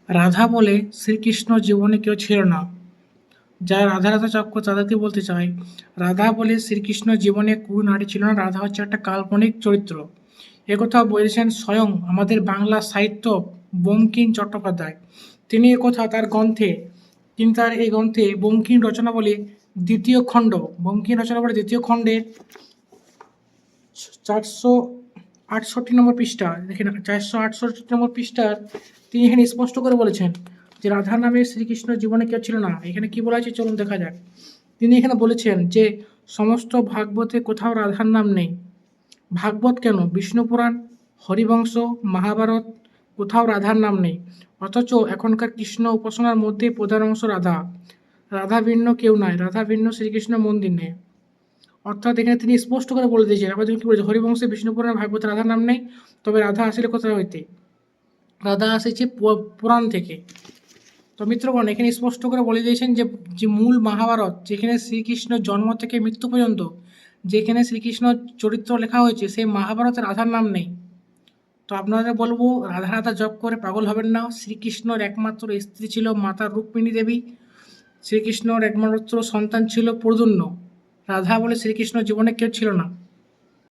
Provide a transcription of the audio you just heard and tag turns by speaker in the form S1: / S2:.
S1: রাধা বলে শ্রীকৃষ্ণ জীবনে কেউ ছিল না। যারা রাধা রাধা চক্র তাদেরকে বলতে চাই, রাধা বলে শ্রীকৃষ্ণ জীবনে কোনো নারী ছিল না। রাধা হচ্ছে একটা কাল্পনিক চরিত্র। একথা বলেছেন স্বয়ং আমাদের বাংলা সাহিত্য বঙ্কিম চট্টোপাধ্যায়। তিনি একথা তার গ্রন্থে, তিনি তার এই গ্রন্থে বঙ্কিম রচনাবলী দ্বিতীয় খণ্ড, বঙ্কিম রচনাবলী দ্বিতীয় খণ্ডের 468 নম্বর পৃষ্ঠা, দেখেন 468 নম্বর পৃষ্ঠার তিনি এখানে স্পষ্ট করে বলেছেন যে রাধা নামে শ্রীকৃষ্ণ জীবনে কেউ ছিল না। এখানে কি বলা আছে চলুন দেখা যাক। তিনি এখানে বলেছেন যে সমস্ত ভাগবতে কোথাও রাধার নাম নেই। ভাগবত কেন, বিষ্ণু পুরাণ, হরিবংশ, মহাভারত, কোথাও রাধার নাম নেই। অথচ এখনকার কৃষ্ণ উপাসনার মধ্যে প্রধান অংশ রাধা। রাধা ভিন্ন কেউ নয়, রাধা ভিন্ন শ্রীকৃষ্ণ মন্দির নেই। অর্থাৎ এখানে তিনি স্পষ্ট করে বলে দিয়েছেন। আবার তুমি কি বলেছে, হরিবংশে, বিষ্ণু পুরাণে, ভাগবতে রাধার নাম নেই, তবে রাধা আসলে কোথা হইতে? রাধা আসেছে পুরাণ থেকে। তো মিত্রগণ এখানে স্পষ্ট করে বলে দিয়েছেন যে যে মূল মহাভারত, যেখানে শ্রীকৃষ্ণ জন্ম থেকে মৃত্যু পর্যন্ত যেখানে শ্রীকৃষ্ণ চরিত্র লেখা হয়েছে, সেই মহাভারতে রাধার নাম নেই। তো আপনাদের বলবো, রাধা রাধা জপ করে পাগল হবেন না। শ্রীকৃষ্ণর একমাত্র স্ত্রী ছিল মাতা রুক্মিণী দেবী। শ্রীকৃষ্ণর একমাত্র সন্তান ছিল প্রদ্যুম্ন। রাধা বলে শ্রীকৃষ্ণ জীবনে কেউ ছিল না।